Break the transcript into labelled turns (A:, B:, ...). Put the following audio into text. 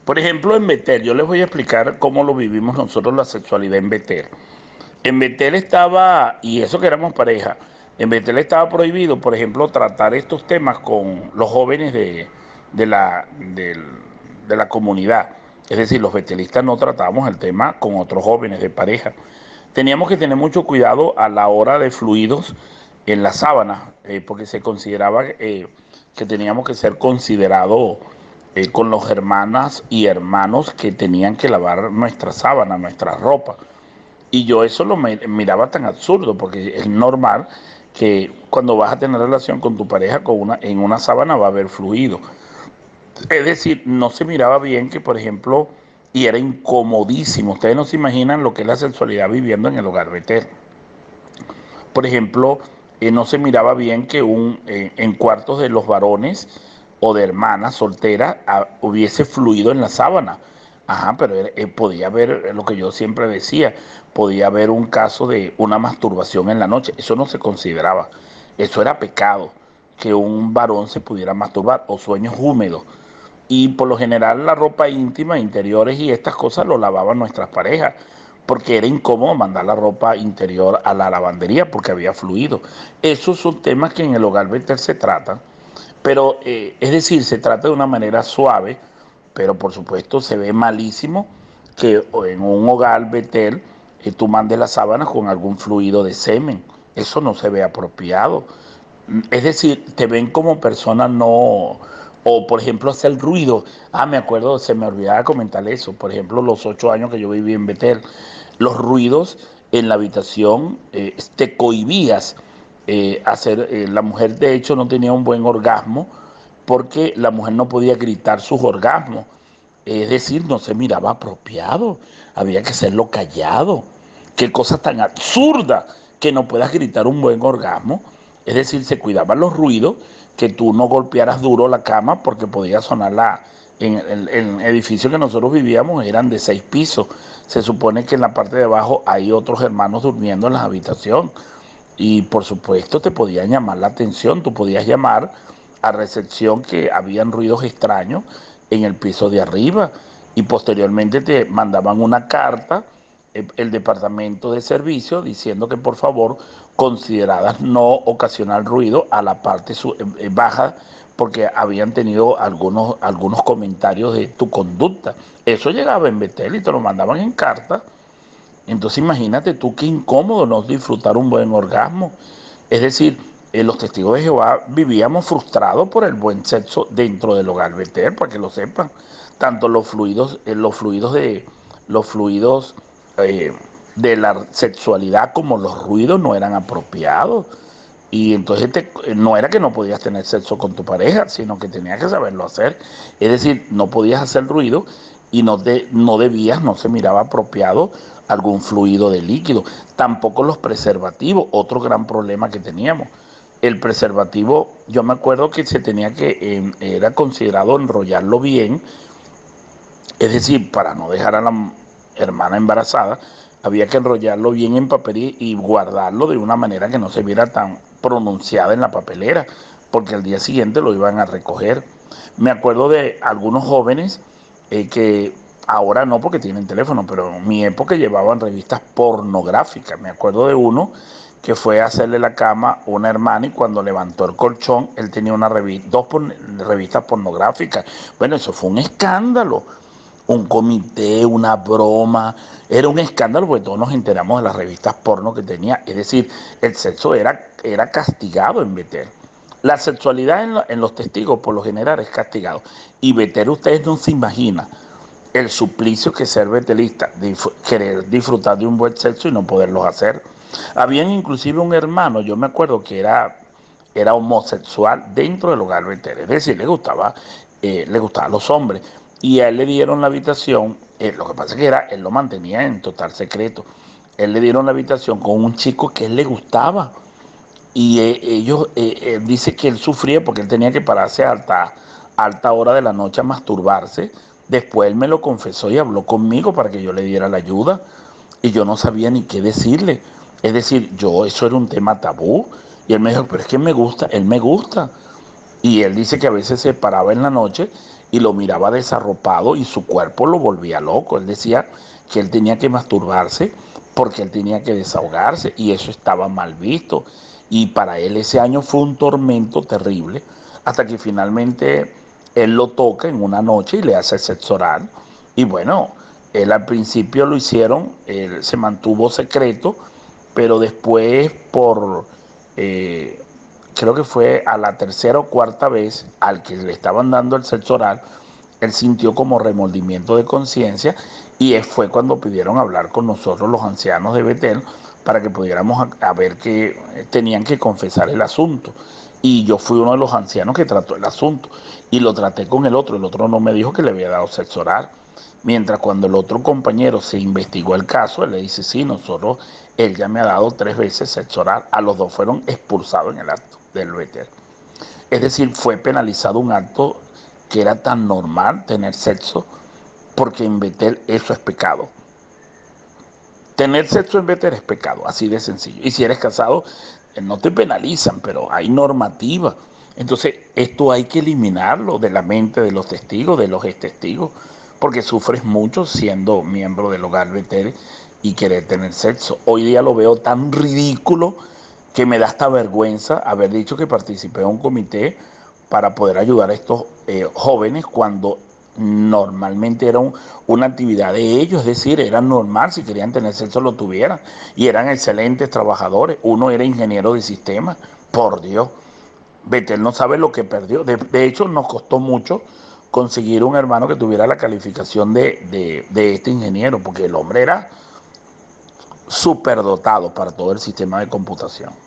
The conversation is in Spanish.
A: Por ejemplo, en Betel, yo les voy a explicar cómo lo vivimos nosotros la sexualidad en Betel. En Betel estaba, y eso que éramos pareja, en Betel estaba prohibido, por ejemplo, tratar estos temas con los jóvenes de la, del- de la comunidad. Es decir, los betelistas no tratábamos el tema con otros jóvenes de pareja. Teníamos que tener mucho cuidado a la hora de fluidos en la sábana, porque se consideraba que teníamos que ser considerados con los hermanas y hermanos que tenían que lavar nuestra sábana, nuestra ropa. Y yo eso lo miraba tan absurdo, porque es normal que cuando vas a tener relación con tu pareja en una sábana va a haber fluido. Es decir, no se miraba bien que, por ejemplo, y era incomodísimo. Ustedes no se imaginan lo que es la sexualidad viviendo en el hogar Betel. Por ejemplo, no se miraba bien que en cuartos de los varones o de hermanas solteras hubiese fluido en la sábana. Ajá, pero podía haber, lo que yo siempre decía, podía haber un caso de una masturbación en la noche. Eso no se consideraba. Eso era pecado, que un varón se pudiera masturbar, o sueños húmedos. Y por lo general la ropa íntima, interiores y estas cosas lo lavaban nuestras parejas, porque era incómodo mandar la ropa interior a la lavandería porque había fluido. Esos son temas que en el hogar Betel se tratan, pero es decir, se trata de una manera suave, pero por supuesto se ve malísimo que en un hogar Betel tú mandes las sábanas con algún fluido de semen. Eso no se ve apropiado. Es decir, te ven como persona no, o por ejemplo hacer ruido. Me acuerdo, se me olvidaba comentar eso. Por ejemplo, los 8 años que yo viví en Betel, los ruidos en la habitación, te cohibías hacer, la mujer de hecho no tenía un buen orgasmo porque la mujer no podía gritar sus orgasmos. Es decir, no se miraba apropiado, había que hacerlo callado. Qué cosa tan absurda que no puedas gritar un buen orgasmo. Es decir, se cuidaban los ruidos, que tú no golpearas duro la cama porque podía sonar la... En el edificio que nosotros vivíamos eran de 6 pisos. Se supone que en la parte de abajo hay otros hermanos durmiendo en la habitación. Y por supuesto te podían llamar la atención, tú podías llamar a recepción que habían ruidos extraños en el piso de arriba y posteriormente te mandaban una carta el departamento de servicio diciendo que por favor consideradas no ocasionar ruido a la parte baja porque habían tenido algunos comentarios de tu conducta. Eso llegaba en Betel y te lo mandaban en carta. Entonces imagínate tú qué incómodo no disfrutar un buen orgasmo. Es decir, los testigos de Jehová vivíamos frustrados por el buen sexo dentro del hogar Betel, para que lo sepan. Tanto los fluidos eh, de la sexualidad como los ruidos no eran apropiados. Y entonces no era que no podías tener sexo con tu pareja, sino que tenías que saberlo hacer. Es decir, no podías hacer ruido y no debías, no se miraba apropiado algún fluido de líquido. Tampoco los preservativos, otro gran problema que teníamos. El preservativo, yo me acuerdo que se tenía era considerado enrollarlo bien, es decir, para no dejar a la hermana embarazada, había que enrollarlo bien en papel y guardarlo de una manera que no se viera tan pronunciada en la papelera, porque al día siguiente lo iban a recoger. Me acuerdo de algunos jóvenes que ahora no porque tienen teléfono, pero en mi época llevaban revistas pornográficas. Me acuerdo de uno que fue a hacerle la cama a una hermana y cuando levantó el colchón, él tenía dos revistas pornográficas. Bueno, eso fue un escándalo, un comité, una broma, era un escándalo porque todos nos enteramos de las revistas porno que tenía, es decir, el sexo era castigado en Betel. La sexualidad en los testigos por lo general es castigado. Y Betel ustedes no se imaginan el suplicio que ser betelista, querer disfrutar de un buen sexo y no poderlo hacer. Habían inclusive un hermano, yo me acuerdo que era homosexual dentro del hogar Betel, es decir, le gustaban los hombres y a él le dieron la habitación, lo que pasa es que él lo mantenía en total secreto, él le dieron la habitación con un chico que a él le gustaba y él dice que él sufría porque él tenía que pararse a alta hora de la noche a masturbarse, después él me lo confesó y habló conmigo para que yo le diera la ayuda y yo no sabía ni qué decirle, es decir, eso era un tema tabú y él me dijo, pero es que me gusta, él me gusta y él dice que a veces se paraba en la noche y lo miraba desarropado y su cuerpo lo volvía loco. Él decía que él tenía que masturbarse porque él tenía que desahogarse y eso estaba mal visto. Y para él ese año fue un tormento terrible hasta que finalmente él lo toca en una noche y le hace sexo oral. Y bueno, él al principio lo hicieron, él se mantuvo secreto, pero después eh, creo que fue a la tercera o cuarta vez al que le estaban dando el sexo oral, él sintió como remordimiento de conciencia y fue cuando pidieron hablar con nosotros los ancianos de Betel para que pudiéramos a ver que tenían que confesar el asunto. Y yo fui uno de los ancianos que trató el asunto y lo traté con el otro no me dijo que le había dado sexo oral. Mientras cuando el otro compañero se investigó el caso, él le dice, sí, él ya me ha dado 3 veces sexo oral, a los dos fueron expulsados en el acto del Betel. Es decir, fue penalizado un acto que era tan normal tener sexo, porque en Betel eso es pecado. Tener sexo en Betel es pecado, así de sencillo. Y si eres casado, no te penalizan, pero hay normativa. Entonces, esto hay que eliminarlo de la mente de los testigos, de los testigos, porque sufres mucho siendo miembro del hogar Betel y querer tener sexo. Hoy día lo veo tan ridículo que me da hasta vergüenza haber dicho que participé en un comité para poder ayudar a estos jóvenes cuando normalmente era una actividad de ellos, es decir, era normal, si querían tener sexo lo tuvieran, y eran excelentes trabajadores. Uno era ingeniero de sistemas, por Dios. Betel no sabe lo que perdió. De hecho, nos costó mucho conseguir un hermano que tuviera la calificación de este ingeniero, porque el hombre era superdotado para todo el sistema de computación.